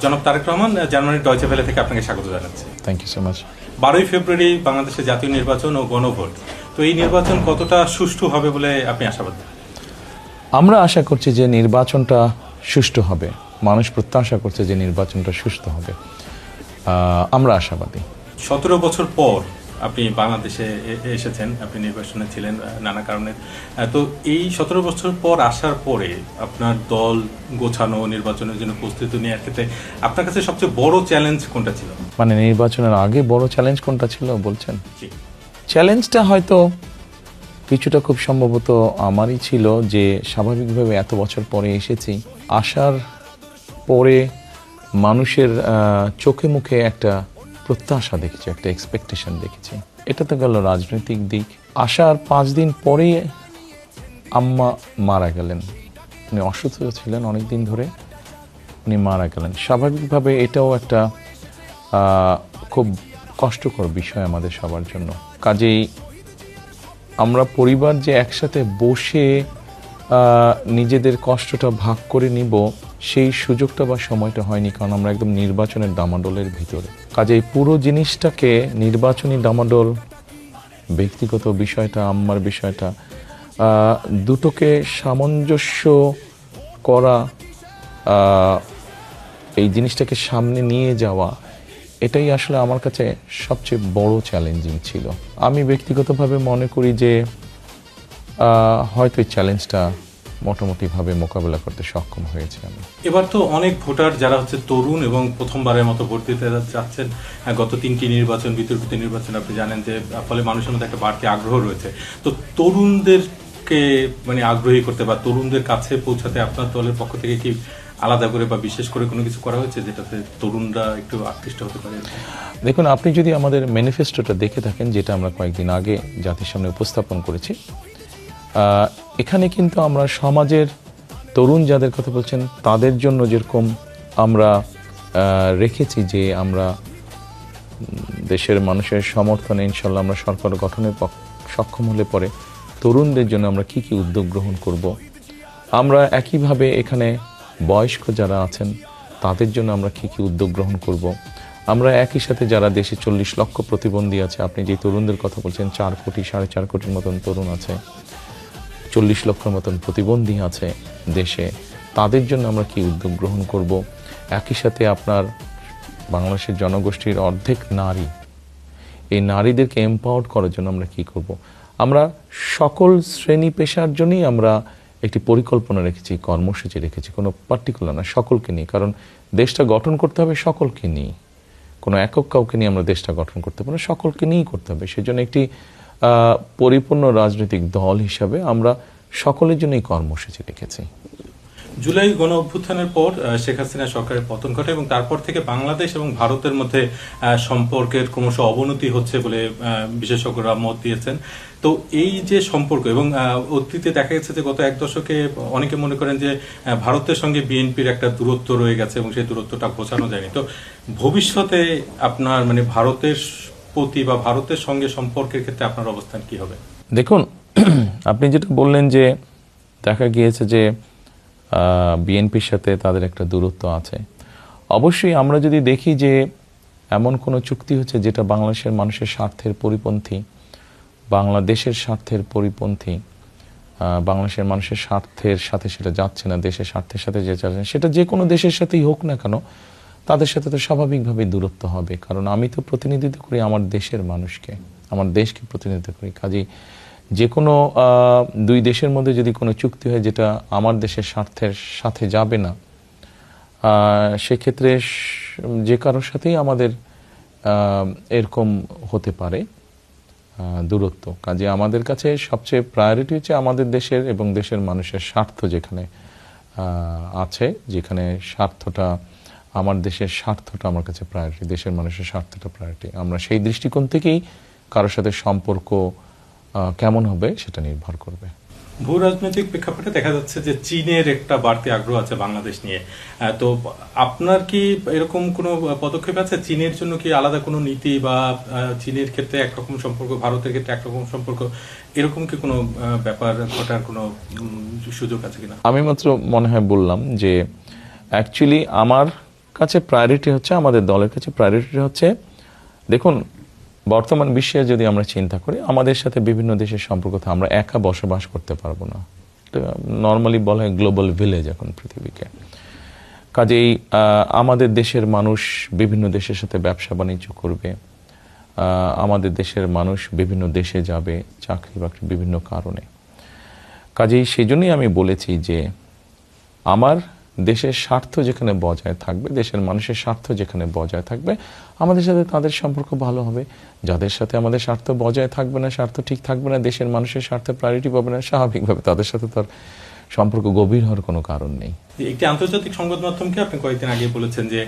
জনাব তারেক রহমান, জার্মানির Deutsche Welle থেকে আপনাকে স্বাগত জানাচ্ছি। Thank you so much. 12ই ফেব্রুয়ারি বাংলাদেশে জাতীয় নির্বাচন ও গণভোট, তো এই নির্বাচন কতটা সুষ্ঠু হবে বলে আপনি আশাবাদী? আমরা আশা করছি যে নির্বাচনটা সুষ্ঠু হবে, মানুষ প্রত্যাশা করছে যে নির্বাচনটা সুষ্ঠু হবে, আমরা আশাবাদী। 17 বছর পর আপনি বাংলাদেশে এসেছেন, আপনি নির্বাচনে ছিলেন নানা কারণে। তো এই 17 বছর পর আসার পরে আপনার দল গোছানো, নির্বাচনের জন্য প্রস্তুতি নেওয়ার ক্ষেত্রে আপনার কাছে সবচেয়ে বড় চ্যালেঞ্জ কোনটা ছিল? মানে নির্বাচনের আগে বড় চ্যালেঞ্জ কোনটা ছিল বলছেন? জি। চ্যালেঞ্জটা হয়তো কিছুটা খুব সম্ভবত আমারই ছিল যে স্বাভাবিকভাবে এত বছর পরে এসেছি, আসার পরে মানুষের চোখে মুখে একটা প্রত্যাশা দেখেছি, একটা এক্সপেকটেশন দেখেছি। এটা তো গেল রাজনৈতিক দিক। আসার 5 দিন পরেই আম্মা মারা গেলেন। উনি অসুস্থ ছিলেন অনেক দিন ধরে, উনি মারা গেলেন। স্বাভাবিকভাবে এটাও একটা খুব কষ্টকর বিষয় আমাদের সবার জন্য। কাজেই আমরা পরিবার যে একসাথে বসে নিজেদের কষ্টটা ভাগ করে নিব, সেই সুযোগটা বা সময়টা হয়নি, কারণ আমরা একদম নির্বাচনের ডামাডোলের ভিতরে। কাজেই পুরো জিনিসটাকে, নির্বাচনী ডামাডোল, ব্যক্তিগত বিষয়টা, আম্মার বিষয়টা, দুটোকে সামঞ্জস্য করা, এই জিনিসটাকে সামনে নিয়ে যাওয়া, এটাই আসলে আমার কাছে সবচেয়ে বড় চ্যালেঞ্জিং ছিল। আমি ব্যক্তিগতভাবে মনে করি যে হয়তো এই চ্যালেঞ্জটা মোটামুটিভাবে মোকাবেলা করতে সক্ষম হয়েছে আমি। এবার তো অনেক ভোটার যারা হচ্ছে তরুণ এবং প্রথমবারের মতো ভোট দিতে যাচ্ছেন, গত 3টি নির্বাচন, বিতর্কিত নির্বাচন আপনি জানেন, যে ফলে মানুষের মধ্যে একটা বাড়তি আগ্রহ রয়েছে। তো তরুণদেরকে মানে আগ্রহী করতে বা তরুণদের কাছে পৌঁছাতে আপনার দলের পক্ষ থেকে কি আলাদা করে বা বিশেষ করে কোনো কিছু করা হয়েছে যেটাতে তরুণরা একটু আকৃষ্ট হতে পারে? দেখুন, আপনি যদি আমাদের ম্যানিফেস্টোটা দেখে থাকেন, যেটা আমরা কয়েকদিন আগে জাতির সামনে উপস্থাপন করেছি, এখানে কিন্তু আমরা সমাজের তরুণ যাদের কথা বলছেন তাদের জন্য যেরকম আমরা রেখেছি যে আমরা দেশের মানুষের সমর্থনে ইনশাল্লাহ আমরা সরকার গঠনের সক্ষম হলে পরে তরুণদের জন্য আমরা কি কি উদ্যোগ গ্রহণ করব, আমরা একইভাবে এখানে বয়স্ক যারা আছেন তাদের জন্য আমরা কি কি উদ্যোগ গ্রহণ করব, আমরা একই সাথে যারা দেশে 40 লক্ষ প্রতিবন্ধী আছে, আপনি যে তরুণদের কথা বলছেন 4 কোটি 4.5 কোটির মতন তরুণ আছে, 40 লক্ষের মতন প্রতিবন্ধী আছে দেশে, তাদের জন্য আমরা কি উদ্যোগ গ্রহণ করব। একই সাথে আপনার বাংলাদেশের জনগোষ্ঠীর অর্ধেক নারী, এই নারীদেরকে এম্পাওয়ার্ড করার জন্য আমরা কি করব। আমরা সকল শ্রেণী পেশার জন্যই আমরা একটি পরিকল্পনা রেখেছি, কর্মসূচি রেখেছি, কোনো পার্টিকুলার না, সকলকে নিয়ে। কারণ দেশটা গঠন করতে হবে সকলকে নিয়ে, কোনো একক কাউকে নিয়ে আমরা দেশটা গঠন করতে পারি না, সকলকে নিয়েই করতে হবে। সেজন্য একটি পরিপূর্ণ রাজনৈতিক দল হিসাবে আমরা সকলের জন্যই কর্মসূচি রেখেছি। জুলাই গণ অভ্যুত্থানের পর শেখ হাসিনা সরকারের পতন ঘটে এবং তারপর থেকে বাংলাদেশ এবং ভারতের মধ্যে সম্পর্কের ক্রমশ অবনতি হচ্ছে বলে বিশেষজ্ঞরা মত দিয়েছেন। তো এই যে সম্পর্ক, এবং অতীতে দেখা গেছে যে গত 1 দশকে অনেকে মনে করেন যে ভারতের সঙ্গে বিএনপির একটা দূরত্ব রয়ে গেছে এবং সেই দূরত্বটা ঘোচানো যায়নি। তো ভবিষ্যতে আপনার মানে ভারতের প্রতি বা ভারতের সঙ্গে সম্পর্কের ক্ষেত্রে আপনার অবস্থান কি হবে? দেখুন, আপনি যেটা বললেন যে দেখা গিয়েছে যে বিএনপির সাথে তাদের একটা দূরত্ব আছে, অবশ্যই আমরা যদি দেখি যে এমন কোনো চুক্তি হচ্ছে যেটা বাংলাদেশের মানুষের স্বার্থের পরিপন্থী, বাংলাদেশের স্বার্থের পরিপন্থী, বাংলাদেশের মানুষের স্বার্থের সাথে সেটা যাচ্ছে না, দেশের স্বার্থের সাথে যে যাচ্ছে না, সেটা যে কোনো দেশের সাথেই হোক না কেন, তাদের সাথে তো স্বাভাবিকভাবে দূরত্ব হবে। কারণ আমি তো প্রতিনিধিত্ব করি আমার দেশের মানুষকে, আমার দেশকে প্রতিনিধিত্ব করি। কাজেই যে কোনো 2 দেশের মধ্যে যদি কোনো চুক্তি হয় যেটা আমার দেশের স্বার্থের সাথে যাবে না, সেক্ষেত্রে যে কারোর সাথেই আমাদের এরকম হতে পারে দূরত্ব। কাজে আমাদের কাছে সবচেয়ে প্রায়োরিটি হচ্ছে আমাদের দেশের এবং দেশের মানুষের স্বার্থ যেখানে আছে, যেখানে স্বার্থটা, আমার দেশের স্বার্থটা আমার কাছে প্রায়োরিটি, দেশের মানুষের স্বার্থটা প্রায়োরিটি। আমরা সেই দৃষ্টিকোণ থেকেই কারোর সাথে সম্পর্ক কেমন হবে সেটা নির্ভর করবে। ভূ রাজনৈতিক প্রেক্ষাপটে দেখা যাচ্ছে যে চীনের একটা বাড়তি আগ্রহ আছে বাংলাদেশ নিয়ে। তো আপনার কি এরকম কোনো পদক্ষেপ আছে? চীনের জন্য কি আলাদা কোনো নীতি বা চীনের ক্ষেত্রে একরকম সম্পর্ক, ভারতের ক্ষেত্রে একরকম সম্পর্ক, এরকম কি কোনো ব্যাপার ঘটার কোনো সুযোগ আছে কিনা? আমি মাত্র মনে হয় বললাম যে অ্যাকচুয়ালি আমার কাছে প্রায়োরিটি হচ্ছে, আমাদের দলের কাছে প্রায়োরিটি হচ্ছে, দেখুন বর্তমান বিশ্বে যদি আমরা চিন্তা করি, আমাদের সাথে বিভিন্ন দেশের সম্পর্ক, আমরা একা বসবাস করতে পারবো না। নর্মালি বলা হয় গ্লোবাল ভিলেজ এখন পৃথিবীকে। কাজেই আমাদের দেশের মানুষ বিভিন্ন দেশের সাথে ব্যবসা বাণিজ্য করবে, আমাদের দেশের মানুষ বিভিন্ন দেশে যাবে চাকরি বাকরি বিভিন্ন কারণে। কাজেই সেই জন্যই আমি বলেছি যে আমার দেশের স্বার্থ যেখানে বজায় থাকবে, দেশের মানুষের স্বার্থ যেখানে বজায় থাকবে, আমাদের সাথে তাদের সম্পর্ক ভালো হবে। যাদের সাথে আমাদের স্বার্থ বজায় থাকবে না, স্বার্থ ঠিক থাকবে না, দেশের মানুষের স্বার্থে প্রায়োরিটি পাবে না, স্বাভাবিকভাবে তাদের সাথে তার সম্পর্ক গভীর হওয়ার কোনো কারণ নেই। একটি আন্তর্জাতিক সংবাদ মাধ্যমকে আপনি কয়েকদিন আগে বলেছেন যে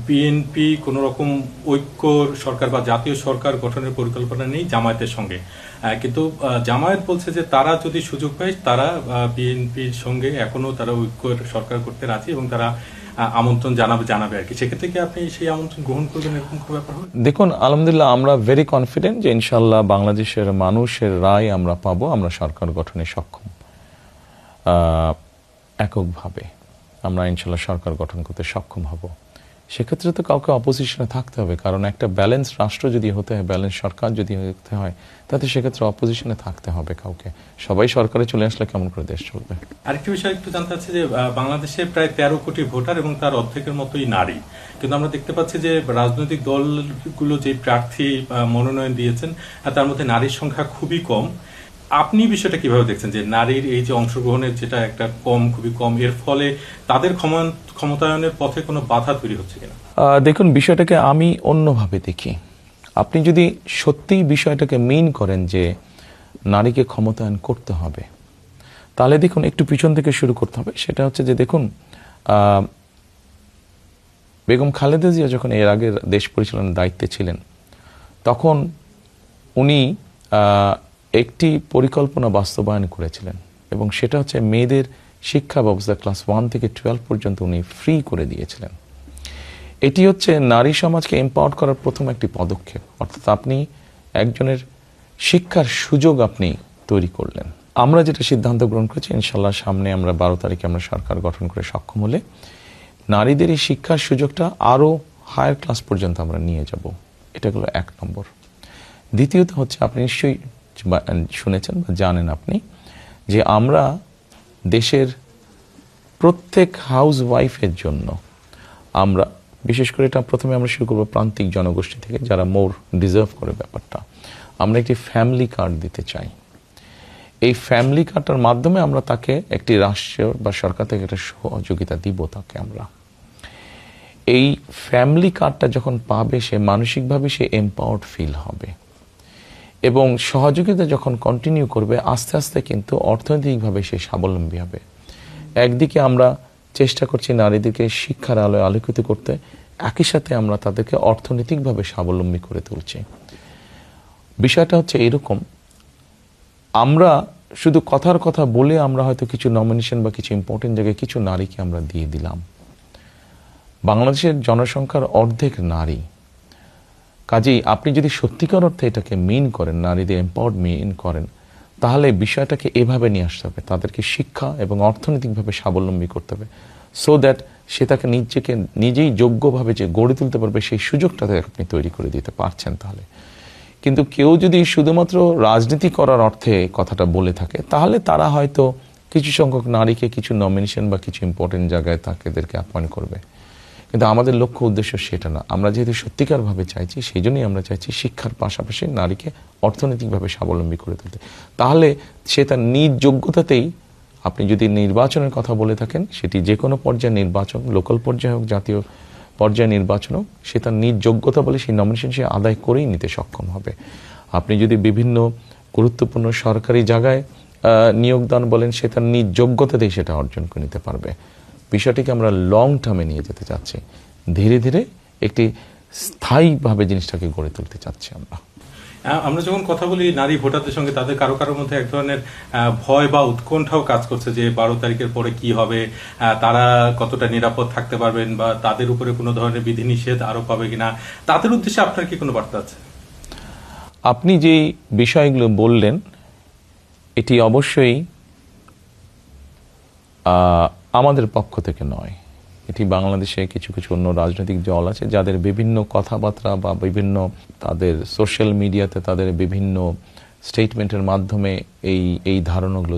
বিএনপি কোন রকম ঐক্য সরকার বা জাতীয় সরকার গঠনের পরিকল্পনা নেই জামায়াতের সঙ্গে, কিন্তু জামায়াত বলছে যে তারা যদি সুযোগ পায় তারা বিএনপির সঙ্গে এখনো তারা ঐক্য সরকার করতে রাজি এবং তারা আমন্ত্রণ জানাবে আর কি। সেক্ষেত্রে কি আপনি সেই আমন্ত্রণ গ্রহণ করবেন, এরকম কোনো ব্যাপার হবে? দেখুন, আলহামদুলিল্লাহ আমরা ভেরি কনফিডেন্ট যে ইনশাআল্লাহ বাংলাদেশের মানুষের রায় আমরা পাবো, আমরা সরকার গঠনে সক্ষম। এককভাবে আমরা ইনশাল্লাহ সরকার গঠন করতে সক্ষম হব। সেক্ষেত্রে তো কাউকে অপোজিশনে থাকতে হবে, কারণ একটা ব্যালেন্স রাষ্ট্র যদি হতে হয়, ব্যালেন্স সরকার যদি হতে হয়, তাতে সেক্ষেত্রে অপোজিশনে থাকতে হবে কাউকে। সবাই সরকারে চলে আসলে কেমন করে দেশ চলবে? আরেকটি বিষয় একটু জানতে চাচ্ছি যে বাংলাদেশে প্রায় 13 কোটি ভোটার এবং তার অর্ধেকের মতোই নারী, কিন্তু আমরা দেখতে পাচ্ছি যে রাজনৈতিক দলগুলো যে প্রার্থী মনোনয়ন দিয়েছেন তার মধ্যে নারীর সংখ্যা খুবই কম। আপনি বিষয়টা কিভাবে দেখছেন যে নারীর এই যে অংশগ্রহণের যেটা একটা খুবই কম, এর ফলে তাদের ক্ষমতায়নের পথে কোনো বাধা তৈরি হচ্ছে কিনা? দেখুন, বিষয়টাকে আমি অন্যভাবে দেখি। আপনি যদি সত্যিই বিষয়টাকে মিন করেন যে নারীকে ক্ষমতায়ন করতে হবে, তাহলে দেখুন একটু পিছন থেকে শুরু করতে হবে। সেটা হচ্ছে যে দেখুন, বেগম খালেদা জিয়া যখন এর আগে দেশ পরিচালনার দায়িত্বে ছিলেন, তখন উনি একটি পরিকল্পনা বাস্তবায়ন করেছিলেন, এবং সেটা হচ্ছে মেয়েদের শিক্ষা ব্যবস্থা ক্লাস 1 থেকে 12 পর্যন্ত উনি ফ্রি করে দিয়েছিলেন। এটি হচ্ছে নারী সমাজকে এম্পাওয়ার করার প্রথম একটি পদক্ষেপ। অর্থাৎ আপনি একজনের শিক্ষার সুযোগ আপনি তৈরি করলেন। আমরা যেটা সিদ্ধান্ত গ্রহণ করেছি, ইনশাল্লাহ সামনে আমরা 12 তারিখে আমরা সরকার গঠন করে সক্ষম হলে নারীদের এই শিক্ষার সুযোগটা আরো হায়ার ক্লাস পর্যন্ত আমরা নিয়ে যাব। এটা হলো 1 নম্বর। দ্বিতীয়ত হচ্ছে, আপনি নিশ্চয়ই শুনেছেন বা জানেন আপনি যে আমরা দেশের প্রত্যেক হাউস ওয়াইফের জন্য আমরা, বিশেষ করে এটা প্রথমে আমরা শুরু করবো প্রান্তিক জনগোষ্ঠী থেকে, যারা মোর ডিজার্ভ করে ব্যাপারটা, আমরা একটি ফ্যামিলি কার্ড দিতে চাই। এই ফ্যামিলি কার্ডটার মাধ্যমে আমরা তাকে একটি রাষ্ট্র বা সরকার থেকে একটা সহযোগিতা দিব তাকে। আমরা এই ফ্যামিলি কার্ডটা যখন পাবে, সে মানসিকভাবে সে এম্পাওয়ার্ড ফিল হবে, এবং সহযোগিতা যখন কন্টিনিউ করবে, আস্তে আস্তে কিন্তু অর্থনৈতিকভাবে সে স্বাবলম্বী হবে। একদিকে আমরা চেষ্টা করছি নারীদেরকে শিক্ষার আলোয় আলোকিত করতে, একই সাথে আমরা তাদেরকে অর্থনৈতিকভাবে স্বাবলম্বী করে তুলছি। বিষয়টা হচ্ছে এরকম, আমরা শুধু কথার কথা বলে আমরা হয়তো কিছু নমিনেশন বা কিছু ইম্পর্টেন্ট জায়গায় কিছু নারীকে আমরা দিয়ে দিলাম। বাংলাদেশের জনসংখ্যার অর্ধেক নারী। কাজেই আপনি যদি সত্যিকার অর্থে এটাকে মিন করেন, নারীদের এম্পাওয়ার্ড মিন করেন, তাহলে বিষয়টাকে এভাবে নিয়ে আসতে হবে, তাদেরকে শিক্ষা এবং অর্থনৈতিকভাবে স্বাবলম্বী করতে হবে, সো দ্যাট সে তাকে নিজেই যোগ্যভাবে যে গড়ে তুলতে পারবে, সেই সুযোগটা আপনি তৈরি করে দিতে পারছেন। তাহলে কিন্তু কেউ যদি শুধুমাত্র রাজনীতি করার অর্থে কথাটা বলে থাকে, তাহলে তারা হয়তো কিছু সংখ্যক নারীকে কিছু নমিনেশন বা কিছু ইম্পর্টেন্ট জায়গায় তাদেরকে অ্যাপয়েন্ট করবে, কিন্তু আমাদের লক্ষ্য উদ্দেশ্য সেটা না। আমরা যেহেতু সত্যিকারভাবে চাইছি, সেই জন্যই আমরা চাইছি শিক্ষার পাশাপাশি নারীকে অর্থনৈতিকভাবে স্বাবলম্বী করে তুলতে। তাহলে সে তার নিজ যোগ্যতাতেই, আপনি যদি নির্বাচনের কথা বলে থাকেন, সেটি যে কোনো পর্যায়ে নির্বাচন, লোকাল পর্যায়ে হোক, জাতীয় পর্যায়ে নির্বাচন হোক, সে তার নিজ যোগ্যতা বলে সেই নমিনেশন সে আদায় করেই নিতে সক্ষম হবে। আপনি যদি বিভিন্ন গুরুত্বপূর্ণ সরকারি জায়গায় নিয়োগদান বলেন, সে তার নিজ যোগ্যতাতেই সেটা অর্জন করে নিতে পারবে। বিষয়টিকে আমরা লং টার্মে নিয়ে যেতে চাচ্ছি, ধীরে ধীরে একটি স্থায়ীভাবে জিনিসটাকে গড়ে তুলতে চাচ্ছি আমরা যখন কথা বলি নারী ভোটারদের সঙ্গে, তাদের কারো কারোর মধ্যে এক ধরনের ভয় বা উৎকণ্ঠাও কাজ করছে যে 12 তারিখের পরে কি হবে, তারা কতটা নিরাপদ থাকতে পারবেন, বা তাদের উপরে কোনো ধরনের বিধিনিষেধ আরোপ হবে কিনা। তাদের উদ্দেশ্যে আপনার কি কোনো বার্তা আছে? আপনি যে বিষয়গুলো বললেন, এটি অবশ্যই আমাদের পক্ষ থেকে নয়, এটি বাংলাদেশে কিছু কিছু অন্য রাজনৈতিক দল আছে যাদের বিভিন্ন কথাবার্তা বা বিভিন্ন তাদের সোশ্যাল মিডিয়াতে তাদের বিভিন্ন স্টেটমেন্টের মাধ্যমে এই ধারণাগুলো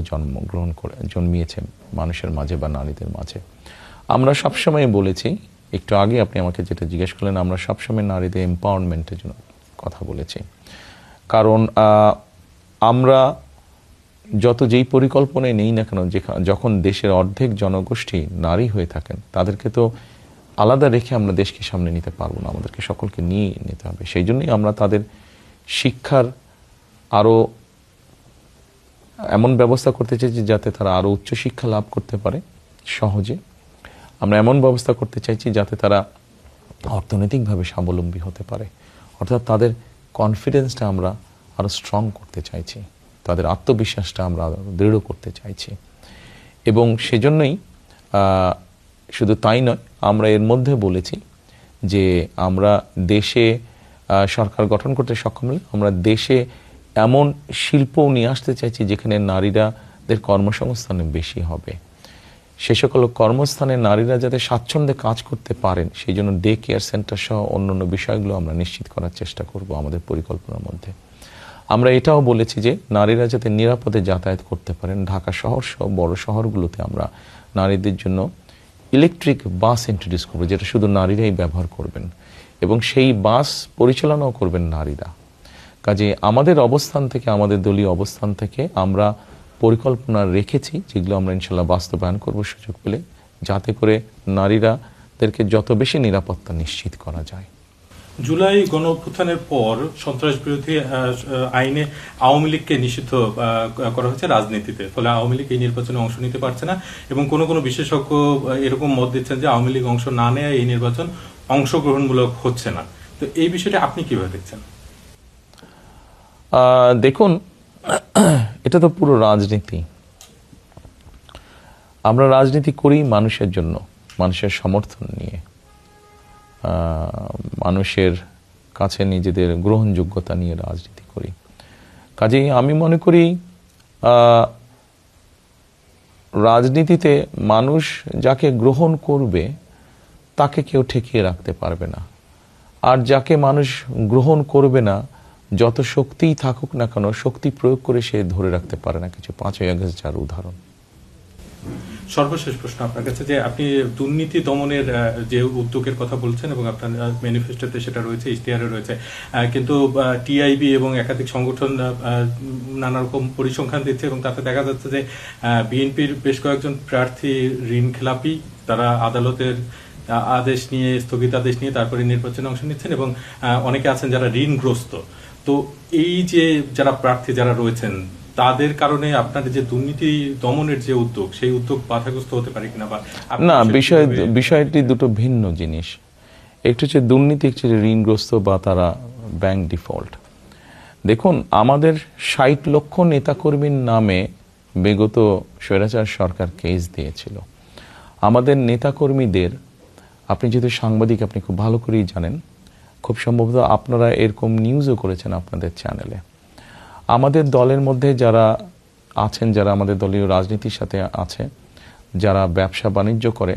জন্মিয়েছে মানুষের মাঝে বা নারীদের মাঝে। আমরা সবসময় বলেছি, একটু আগে আপনি আমাকে যেটা জিজ্ঞেস করলেন, আমরা সবসময় নারীদের এম্পাওয়ারমেন্টের জন্য কথা বলেছি। কারণ আমরা যেই পরিকল্পনায় নেই না কেন, যখন দেশের অর্ধেক জনগোষ্ঠী নারী হয়ে থাকেন, তাদেরকে তো আলাদা রেখে আমরা দেশকে সামনে নিতে পারবো না, আমাদেরকে সকলকে নিয়ে নিতে হবে। সেই জন্যই আমরা তাদের শিক্ষার আরো এমন ব্যবস্থা করতে চাইছি যাতে তারা আরো উচ্চশিক্ষা লাভ করতে পারে সহজে। আমরা এমন ব্যবস্থা করতে চাইছি যাতে তারা অর্থনৈতিকভাবে স্বাবলম্বী হতে পারে, অর্থাৎ তাদের কনফিডেন্সটা আমরা আরো স্ট্রং করতে চাইছি, তাদের আত্মবিশ্বাসটা আমরা দৃঢ় করতে চাইছি। এবং সেজন্যই শুধু তাই নয়, আমরা এর মধ্যে বলেছি যে আমরা দেশে সরকার গঠন করতে সক্ষম হলে আমরা দেশে এমন শিল্প নিয়ে আসতে চাইছি যেখানে নারীরাদের কর্মসংস্থানে বেশি হবে। সে সকল কর্মস্থানে নারীরা যাতে স্বাচ্ছন্দ্যে কাজ করতে পারেন, সেই জন্য ডে কেয়ার সেন্টার সহ অন্যান্য বিষয়গুলো আমরা নিশ্চিত করার চেষ্টা করব আমাদের পরিকল্পনার মধ্যে। আমরা এটাও বলেছি যে নারীরা যাতে নিরাপদে যাতায়াত করতে পারেন, ঢাকা শহর সহ বড় শহরগুলোতে আমরা নারীদের জন্য ইলেকট্রিক বাস ইন্ট্রোডিউস করবো, যেটা শুধু নারীরাই ব্যবহার করবেন এবং সেই বাস পরিচালনাও করবেন নারীরা। কাজে আমাদের অবস্থান থেকে, আমাদের দলীয় অবস্থান থেকে আমরা পরিকল্পনা রেখেছি, যেগুলো আমরা ইনশাল্লাহ বাস্তবায়ন করব সুযোগ পেলে, যাতে করে নারীরাদেরকে যত বেশি নিরাপত্তা নিশ্চিত করা যায়। জুলাই গণ অভ্যুত্থানের পর সন্ত্রাস বিরোধী আইনে আওয়ামী লীগকে নিষিদ্ধ করা হয়েছে রাজনীতিতে, ফলে আওয়ামী লীগ এই নির্বাচনে অংশ নিতে পারছে না এবং কোনো কোনো বিশেষজ্ঞ এরকম মত দিচ্ছেন যে আওয়ামী লীগ অংশ না নেয় এই নির্বাচন অংশগ্রহণমূলক হচ্ছে না। তো এই বিষয়টা আপনি কিভাবে দেখছেন? দেখুন, এটা তো পুরো রাজনীতি। আমরা রাজনীতি করি মানুষের জন্য, মানুষের সমর্থন নিয়ে, মানুষের কাছে নিজেদের গ্রহণযোগ্যতা নিয়ে রাজনীতি করি। কাজেই আমি মনে করি রাজনীতিতে মানুষ যাকে গ্রহণ করবে তাকে কেউ ঠেকিয়ে রাখতে পারবে না, আর যাকে মানুষ গ্রহণ করবে না যত শক্তিই থাকুক না কেন, শক্তি প্রয়োগ করে সে ধরে রাখতে পারে না কিছু। 5ই আগস্ট যার উদাহরণ। সর্বশেষ প্রশ্ন আপনার কাছে, যে আপনি দুর্নীতি দমনের যে উদ্যোগের কথা বলছেন এবং আপনার ম্যানিফেস্টোতে সেটা রয়েছে, ইশতেহারে রয়েছে, কিন্তু টিআইবি এবং একাধিক সংগঠন নানা রকম পরিসংখ্যান দিচ্ছে এবং তাতে দেখা যাচ্ছে যে বিএনপির বেশ কয়েকজন প্রার্থী ঋণ খেলাপি, তারা আদালতের আদেশ নিয়ে, স্থগিতাদেশ নিয়ে তারপরে নির্বাচনে অংশ নিচ্ছেন এবং অনেকে আছেন যারা ঋণগ্রস্ত। তো এই যে যারা প্রার্থী যারা রয়েছেন, তাদের কারণে আপনার যে দুর্নীতি দমনের যে উদ্যোগ, সেই উদ্যোগ বাধাগ্রস্ত হতে পারে কিনা? বা না, বিষয়টি দুটো ভিন্ন জিনিস। একটু হচ্ছে দুর্নীতি, একটু ঋণগ্রস্ত বা তারা ব্যাংক ডিফল্ট। দেখুন, আমাদের 60 লক্ষ নেতাকর্মীর নামে বিগত স্বৈরাচার সরকার কেস দিয়েছিল। আমাদের নেতাকর্মীদের, আপনি যেহেতু সাংবাদিক আপনি খুব ভালো করেই জানেন, খুব সম্ভবত আপনারা এরকম নিউজও করেছেন আপনাদের চ্যানেলে, আমাদের দলের মধ্যে যারা আছেন, যারা আমাদের দলীয় রাজনীতির সাথে আছে, যারা ব্যবসা বাণিজ্য করে,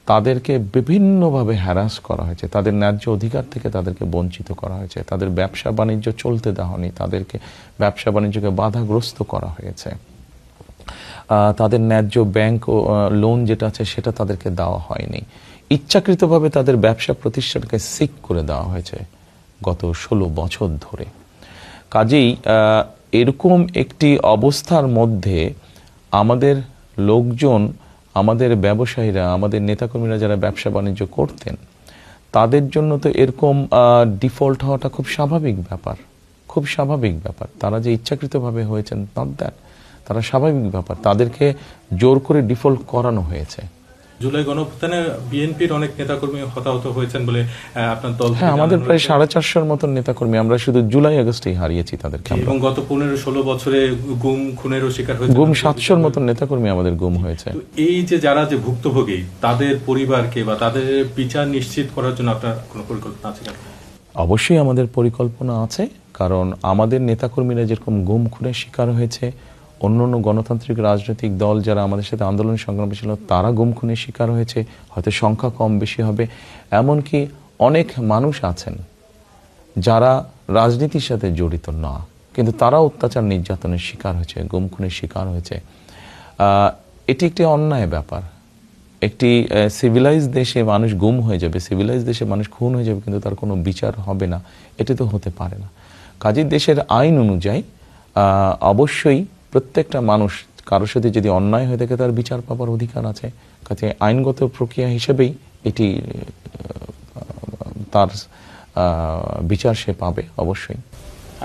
তাদেরকে বিভিন্নভাবে হ্যারাস করা হয়েছে, তাদের ন্যায্য অধিকার থেকে তাদেরকে বঞ্চিত করা হয়েছে, তাদের ব্যবসা বাণিজ্য চলতে দেওয়া হয়নি, তাদেরকে ব্যবসা বাণিজ্যকে বাধাগ্রস্ত করা হয়েছে, তাদের ন্যায্য ব্যাংক লোন যেটা আছে সেটা তাদেরকে দেওয়া হয়নি, ইচ্ছাকৃতভাবে তাদের ব্যবসা প্রতিষ্ঠানকে সিক করে দেওয়া হয়েছে গত 16 বছর ধরে। কাজেই এরকম একটি অবস্থার মধ্যে আমাদের লোকজন, আমাদের ব্যবসায়ীরা, আমাদের নেতাকর্মীরা যারা ব্যবসা বাণিজ্য করতেন, তাদের জন্য তো এরকম ডিফল্ট হওয়াটা খুব স্বাভাবিক ব্যাপার, খুব স্বাভাবিক ব্যাপার। তারা যে ইচ্ছাকৃতভাবে হয়েছেন তারা স্বাভাবিক ব্যাপার, তাদেরকে জোর করে ডিফল্ট করানো হয়েছে। জুলাই গণঅভ্যুত্থানে বিএনপির অনেক নেতাকর্মী হতাহত হয়েছেন বলে আপনার দল, হ্যাঁ, আমাদের প্রায় 450-র মতন নেতাকর্মী আমরা শুধু জুলাই আগস্টেই হারিয়েছি তাদেরকে। এবং গত 15-16 বছরে গুম খুনেরও শিকার হয়েছে, গুম 700-র মতন নেতাকর্মী আমাদের গুম হয়েছে। এই যে যারা যে ভুক্তভোগী, তাদের পরিবারকে বা তাদের বিচার নিশ্চিত করার জন্য আপনার কোনো পরিকল্পনা আছে? অবশ্যই আমাদের পরিকল্পনা আছে, কারণ আমাদের নেতাকর্মীরা যেরকম গুম খুনের শিকার হয়েছে, অন্য অন্য গণতান্ত্রিক রাজনৈতিক দল যারা আমাদের সাথে আন্দোলন সংগ্রামে ছিল তারা গুম খুনের শিকার হয়েছে, হয়তো সংখ্যা কম বেশি হবে। এমনকি অনেক মানুষ আছেন যারা রাজনীতির সাথে জড়িত না, কিন্তু তারা অত্যাচার নির্যাতনের শিকার হয়েছে, গুম খুনের শিকার হয়েছে। এটি একটি অন্যায় ব্যাপার। একটি সিভিলাইজ দেশে মানুষ গুম হয়ে যাবে, সিভিলাইজ দেশে মানুষ খুন হয়ে যাবে, কিন্তু তার কোনো বিচার হবে না, এটি তো হতে পারে না। কাজেই দেশের আইন অনুযায়ী অবশ্যই প্রত্যেকটা মানুষ, কারোর সাথে যদি অন্যায় হয়ে থাকে তার বিচার পাবার অধিকার আছে। কাজে আইনগত প্রক্রিয়া হিসেবেই এটি তার বিচার সে পাবে অবশ্যই।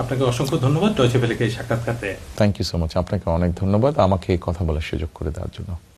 আপনাকে অসংখ্য ধন্যবাদ ডয়চে ভেলেকে এই সাক্ষাৎকারে। Thank you so much. আপনাকে অনেক ধন্যবাদ আমাকে কথা বলার সুযোগ করে দেওয়ার জন্য।